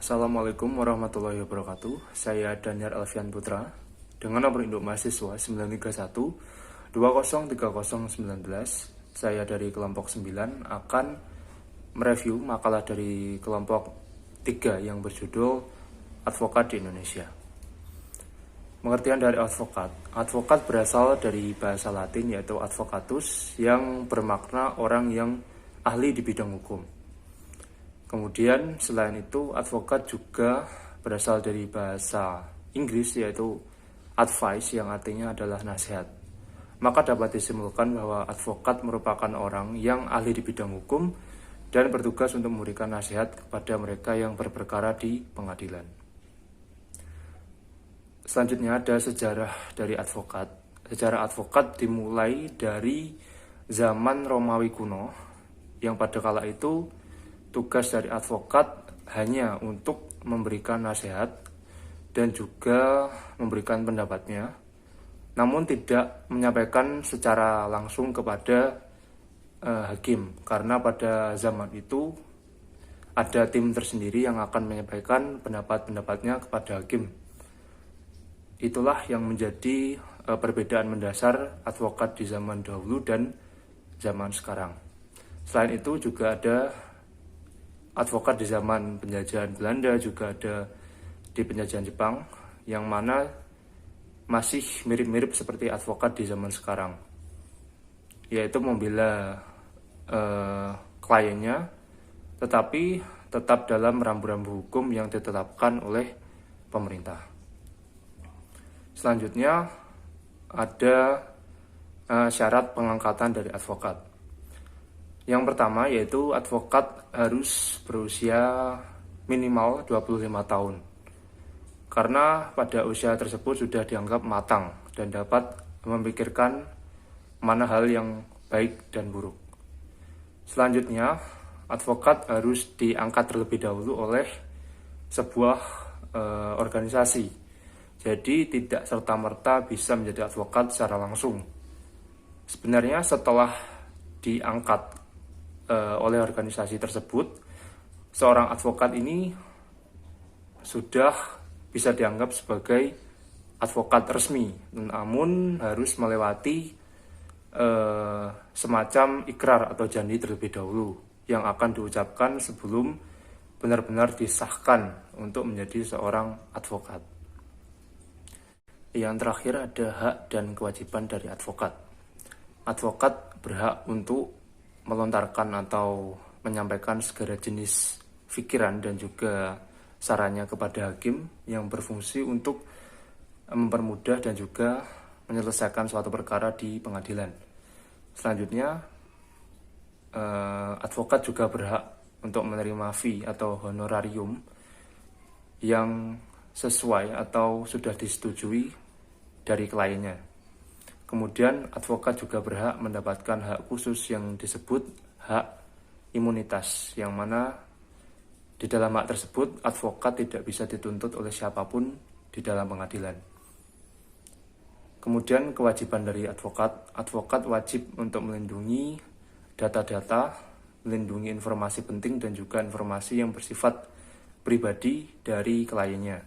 Assalamualaikum warahmatullahi wabarakatuh. Saya Daniar Alfian Putra dengan nomor induk mahasiswa 931 203019. Saya dari kelompok 9 akan mereview makalah dari kelompok 3 yang berjudul Advokat di Indonesia. Pengertian dari advokat. Advokat berasal dari bahasa Latin yaitu advocatus yang bermakna orang yang ahli di bidang hukum. Kemudian selain itu advokat juga berasal dari bahasa Inggris yaitu advice yang artinya adalah nasihat. Maka dapat disimpulkan bahwa advokat merupakan orang yang ahli di bidang hukum dan bertugas untuk memberikan nasihat kepada mereka yang berperkara di pengadilan. Selanjutnya ada sejarah dari advokat. Sejarah advokat dimulai dari zaman Romawi kuno yang pada kala itu tugas dari advokat hanya untuk memberikan nasihat dan juga memberikan pendapatnya, namun tidak menyampaikan secara langsung kepada hakim, karena pada zaman itu ada tim tersendiri yang akan menyampaikan pendapat-pendapatnya kepada hakim. Itulah yang menjadi perbedaan mendasar advokat di zaman dahulu dan zaman sekarang. Selain itu juga ada advokat di zaman penjajahan Belanda, juga ada di penjajahan Jepang, yang mana masih mirip-mirip seperti advokat di zaman sekarang, yaitu membela kliennya, tetapi tetap dalam rambu-rambu hukum yang ditetapkan oleh pemerintah. Selanjutnya ada syarat pengangkatan dari advokat. Yang pertama yaitu advokat harus berusia minimal 25 tahun. Karena pada usia tersebut sudah dianggap matang dan dapat memikirkan mana hal yang baik dan buruk. Selanjutnya, advokat harus diangkat terlebih dahulu oleh sebuah organisasi. Jadi tidak serta-merta bisa menjadi advokat secara langsung. Sebenarnya setelah diangkat oleh organisasi tersebut, seorang advokat ini sudah bisa dianggap sebagai advokat resmi, namun harus melewati semacam ikrar atau janji terlebih dahulu yang akan diucapkan sebelum benar-benar disahkan untuk menjadi seorang advokat. Yang terakhir ada hak dan kewajiban dari advokat. Advokat berhak untuk melontarkan atau menyampaikan segala jenis pikiran dan juga sarannya kepada hakim yang berfungsi untuk mempermudah dan juga menyelesaikan suatu perkara di pengadilan. Selanjutnya, advokat juga berhak untuk menerima fee atau honorarium yang sesuai atau sudah disetujui dari kliennya. Kemudian advokat juga berhak mendapatkan hak khusus yang disebut hak imunitas, yang mana di dalam hak tersebut advokat tidak bisa dituntut oleh siapapun di dalam pengadilan. Kemudian kewajiban dari advokat wajib untuk melindungi data-data, melindungi informasi penting dan juga informasi yang bersifat pribadi dari kliennya.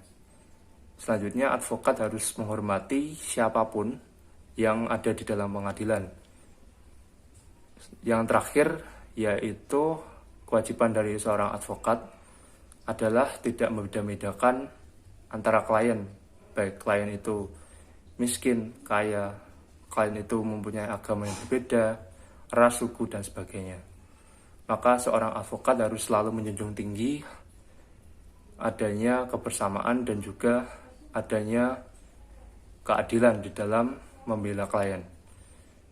Selanjutnya advokat harus menghormati siapapun yang ada di dalam pengadilan. Yang terakhir yaitu kewajiban dari seorang advokat adalah tidak membeda-bedakan antara klien, baik klien itu miskin, kaya, klien itu mempunyai agama yang berbeda, ras, suku, dan sebagainya. Maka seorang advokat harus selalu menjunjung tinggi adanya kebersamaan dan juga adanya keadilan di dalam membela klien.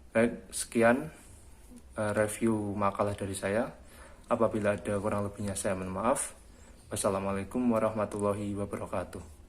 Baik, sekian review makalah dari saya. Apabila ada kurang lebihnya saya mohon maaf. Wassalamualaikum warahmatullahi wabarakatuh.